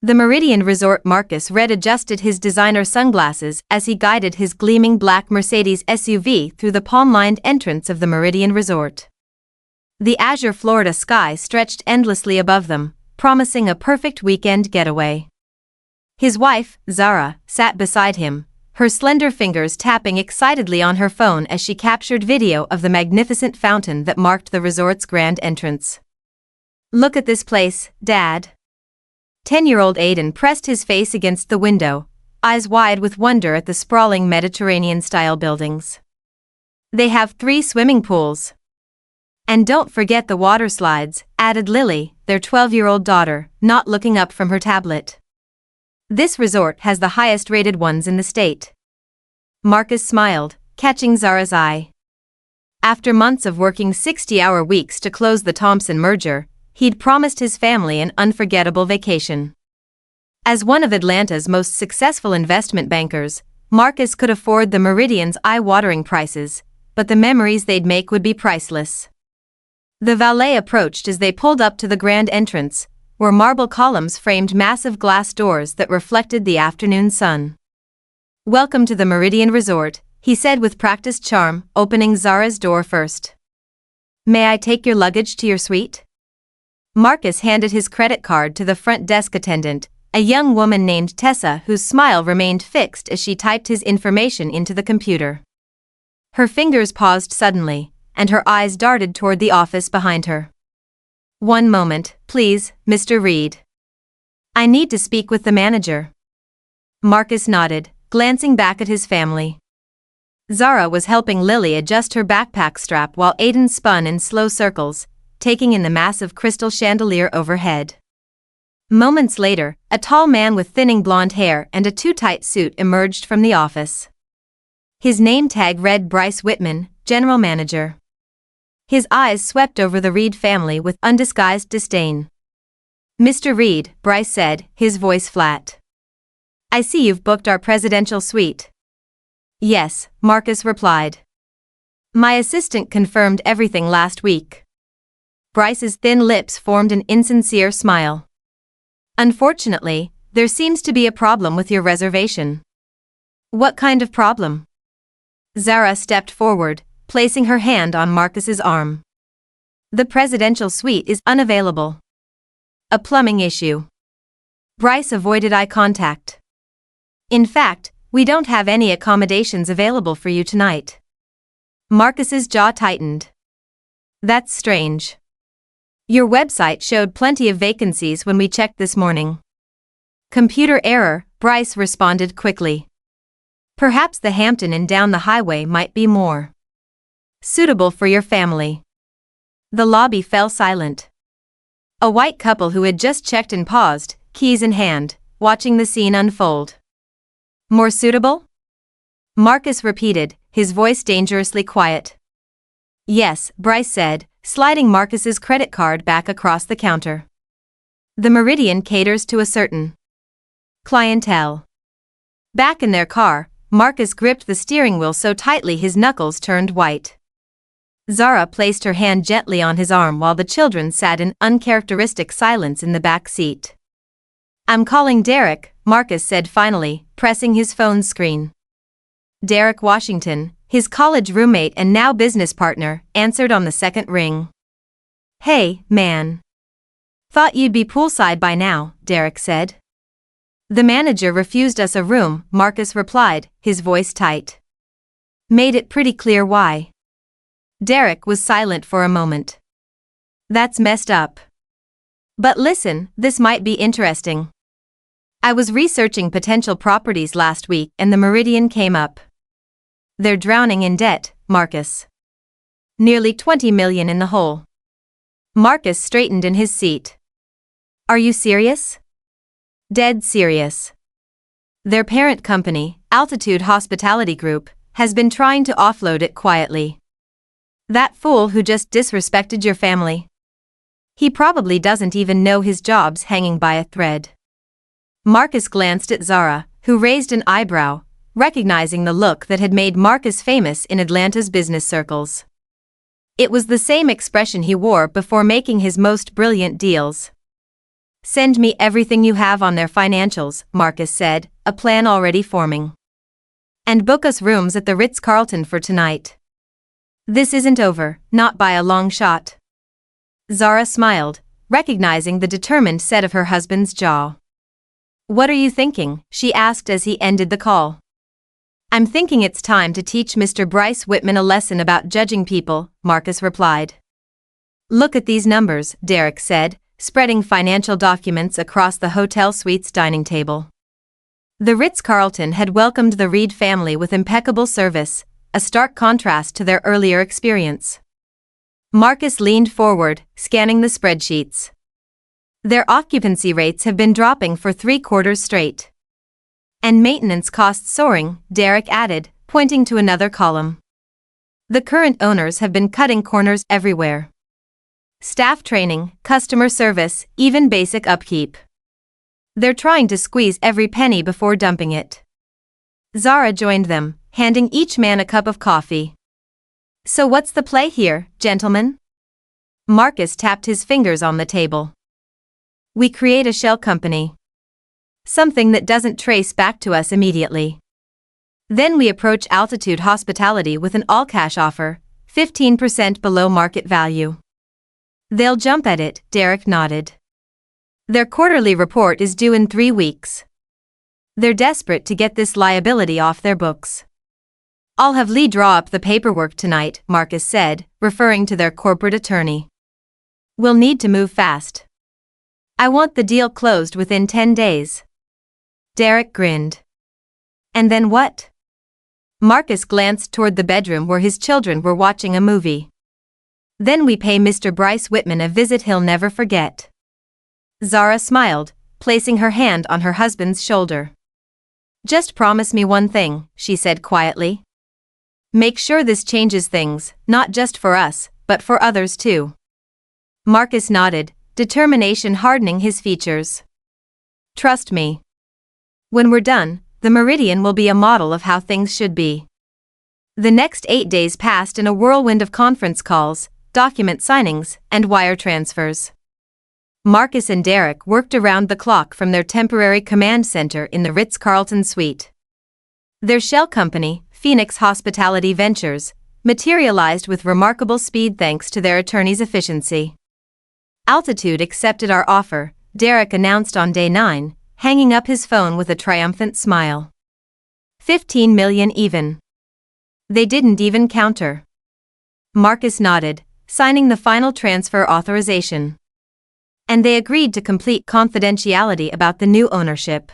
The Meridian Resort. Marcus adjusted his designer sunglasses as he guided his gleaming black Mercedes SUV through the palm-lined entrance of the Meridian Resort. The azure Florida sky stretched endlessly above them, promising a perfect weekend getaway. His wife, Zara, sat beside him, her slender fingers tapping excitedly on her phone as she captured video of the magnificent fountain that marked the resort's grand entrance. "Look at this place, Dad." 10-year-old Aiden pressed his face against the window, eyes wide with wonder at the sprawling Mediterranean-style buildings. "They have 3 swimming pools. And don't forget the water slides," added Lily, their 12-year-old daughter, not looking up from her tablet. "This resort has the highest-rated ones in the state." Marcus smiled, catching Zara's eye. After months of working 60-hour weeks to close the Thompson merger, he'd promised his family an unforgettable vacation. As one of Atlanta's most successful investment bankers, Marcus could afford the Meridian's eye-watering prices, but the memories they'd make would be priceless. The valet approached as they pulled up to the grand entrance, where marble columns framed massive glass doors that reflected the afternoon sun. "Welcome to the Meridian Resort," he said with practiced charm, opening Zara's door first. "May I take your luggage to your suite?" Marcus handed his credit card to the front desk attendant, a young woman named Tessa whose smile remained fixed as she typed his information into the computer. Her fingers paused suddenly, and her eyes darted toward the office behind her. "One moment, please, Mr. Reed. I need to speak with the manager." Marcus nodded, glancing back at his family. Zara was helping Lily adjust her backpack strap while Aiden spun in slow circles, taking in the massive crystal chandelier overhead. Moments later, a tall man with thinning blonde hair and a too-tight suit emerged from the office. His name tag read Bryce Whitman, General Manager. His eyes swept over the Reed family with undisguised disdain. "Mr. Reed," Bryce said, his voice flat. "I see you've booked our presidential suite." "Yes," Marcus replied. "My assistant confirmed everything last week." Bryce's thin lips formed an insincere smile. "Unfortunately, there seems to be a problem with your reservation." "What kind of problem?" Zara stepped forward, placing her hand on Marcus's arm. "The presidential suite is unavailable." "A plumbing issue." Bryce avoided eye contact. "In fact, we don't have any accommodations available for you tonight." Marcus's jaw tightened. "That's strange. Your website showed plenty of vacancies when we checked this morning." "Computer error," Bryce responded quickly. "Perhaps the Hampton Inn down the highway might be more suitable for your family." The lobby fell silent. A white couple who had just checked in paused, keys in hand, watching the scene unfold. "More suitable?" Marcus repeated, his voice dangerously quiet. "Yes," Bryce said, sliding Marcus's credit card back across the counter. "The Meridian caters to a certain clientele." Back in their car, Marcus gripped the steering wheel so tightly his knuckles turned white. Zara placed her hand gently on his arm while the children sat in uncharacteristic silence in the back seat. "I'm calling Derek," Marcus said finally, pressing his phone screen. Derek Washington, his college roommate and now business partner, answered on the second ring. "Hey, man. Thought you'd be poolside by now," Derek said. "The manager refused us a room," Marcus replied, his voice tight. "Made it pretty clear why." Derek was silent for a moment. "That's messed up. But listen, this might be interesting. I was researching potential properties last week and the Meridian came up. They're drowning in debt, Marcus. Nearly $20 million in the hole." Marcus straightened in his seat. "Are you serious?" "Dead serious. Their parent company, Altitude Hospitality Group, has been trying to offload it quietly. That fool who just disrespected your family. He probably doesn't even know his job's hanging by a thread." Marcus glanced at Zara, who raised an eyebrow, recognizing the look that had made Marcus famous in Atlanta's business circles. It was the same expression he wore before making his most brilliant deals. Send me everything you have on their financials, Marcus said, a plan already forming. And book us rooms at the Ritz-Carlton for tonight. This isn't over, not by a long shot. Zara smiled, recognizing the determined set of her husband's jaw. What are you thinking? She asked as he ended the call. I'm thinking it's time to teach Mr. Bryce Whitman a lesson about judging people, Marcus replied. Look at these numbers, Derek said, spreading financial documents across the hotel suite's dining table. The Ritz-Carlton had welcomed the Reed family with impeccable service, a stark contrast to their earlier experience. Marcus leaned forward, scanning the spreadsheets. Their occupancy rates have been dropping for 3 quarters straight. And maintenance costs soaring, Derek added, pointing to another column. The current owners have been cutting corners everywhere. Staff training, customer service, even basic upkeep. They're trying to squeeze every penny before dumping it. Zara joined them, handing each man a cup of coffee. So what's the play here, gentlemen? Marcus tapped his fingers on the table. We create a shell company. Something that doesn't trace back to us immediately. Then we approach Altitude Hospitality with an all-cash offer, 15% below market value. They'll jump at it, Derek nodded. Their quarterly report is due in 3 weeks. They're desperate to get this liability off their books. I'll have Lee draw up the paperwork tonight, Marcus said, referring to their corporate attorney. We'll need to move fast. I want the deal closed within 10 days. Derek grinned. And then what? Marcus glanced toward the bedroom where his children were watching a movie. Then we pay Mr. Bryce Whitman a visit he'll never forget. Zara smiled, placing her hand on her husband's shoulder. Just promise me one thing, she said quietly. Make sure this changes things, not just for us, but for others too. Marcus nodded, determination hardening his features. Trust me. When we're done, the Meridian will be a model of how things should be. The next 8 days passed in a whirlwind of conference calls, document signings, and wire transfers. Marcus and Derek worked around the clock from their temporary command center in the Ritz-Carlton suite. Their shell company, Phoenix Hospitality Ventures, materialized with remarkable speed thanks to their attorney's efficiency. Altitude accepted our offer, Derek announced on day 9, hanging up his phone with a triumphant smile. 15 million even. They didn't even counter. Marcus nodded, signing the final transfer authorization. And they agreed to complete confidentiality about the new ownership.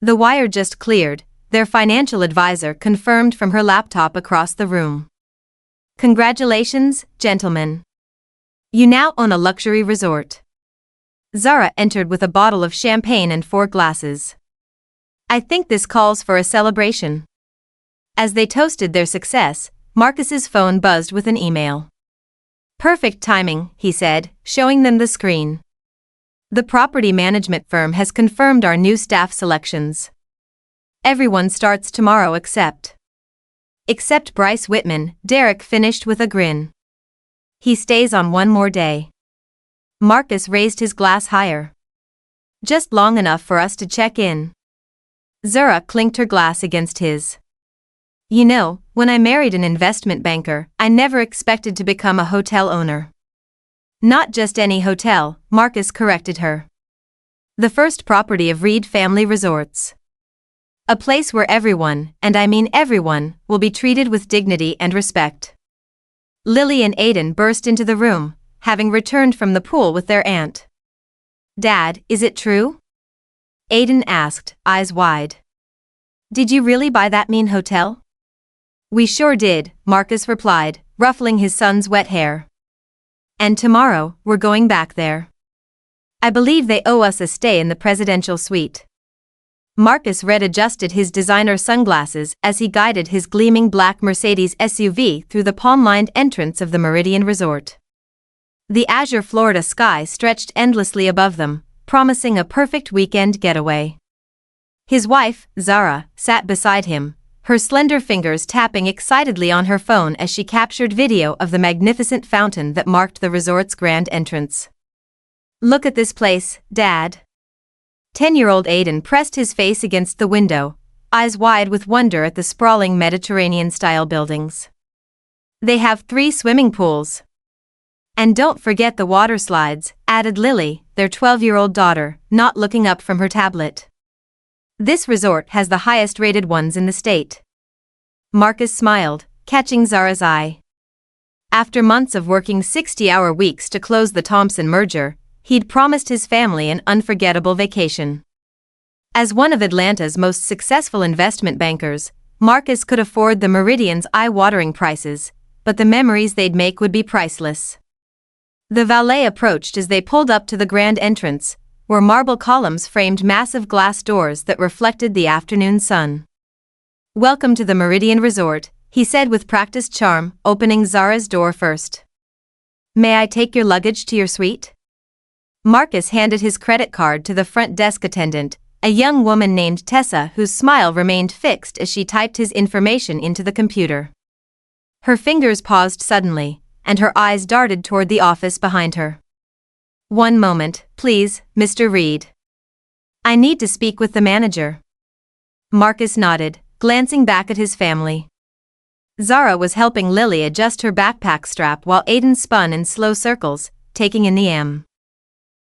The wire just cleared, their financial advisor confirmed from her laptop across the room. Congratulations, gentlemen. You now own a luxury resort. Zara entered with a bottle of champagne and 4 glasses. I think this calls for a celebration. As they toasted their success, Marcus's phone buzzed with an email. Perfect timing, he said, showing them the screen. The property management firm has confirmed our new staff selections. Everyone starts tomorrow except Bryce Whitman, Derek finished with a grin. He stays on 1 more day. Marcus raised his glass higher. Just long enough for us to check in. Zara clinked her glass against his. You know, when I married an investment banker, I never expected to become a hotel owner. Not just any hotel, Marcus corrected her. The first property of Reed Family Resorts. A place where everyone, and I mean everyone, will be treated with dignity and respect. Lily and Aiden burst into the room, having returned from the pool with their aunt. Dad, is it true? Aiden asked, eyes wide. Did you really buy that mean hotel? We sure did, Marcus replied, ruffling his son's wet hair. And tomorrow, we're going back there. I believe they owe us a stay in the presidential suite. Marcus readjusted his designer sunglasses as he guided his gleaming black Mercedes SUV through the palm-lined entrance of the Meridian Resort. The azure Florida sky stretched endlessly above them, promising a perfect weekend getaway. His wife, Zara, sat beside him, her slender fingers tapping excitedly on her phone as she captured video of the magnificent fountain that marked the resort's grand entrance. Look at this place, Dad. 10-year-old Aiden pressed his face against the window, eyes wide with wonder at the sprawling Mediterranean-style buildings. They have 3 swimming pools. And don't forget the water slides, added Lily, their 12-year-old daughter, not looking up from her tablet. This resort has the highest-rated ones in the state. Marcus smiled, catching Zara's eye. After months of working 60-hour weeks to close the Thompson merger, he'd promised his family an unforgettable vacation. As one of Atlanta's most successful investment bankers, Marcus could afford the Meridian's eye-watering prices, but the memories they'd make would be priceless. The valet approached as they pulled up to the grand entrance, where marble columns framed massive glass doors that reflected the afternoon sun. "Welcome to the Meridian Resort," he said with practiced charm, opening Zara's door first. "May I take your luggage to your suite?" Marcus handed his credit card to the front desk attendant, a young woman named Tessa whose smile remained fixed as she typed his information into the computer. Her fingers paused suddenly, and her eyes darted toward the office behind her. "One moment, please, Mr. Reed. I need to speak with the manager." Marcus nodded, glancing back at his family. Zara was helping Lily adjust her backpack strap while Aiden spun in slow circles, taking in the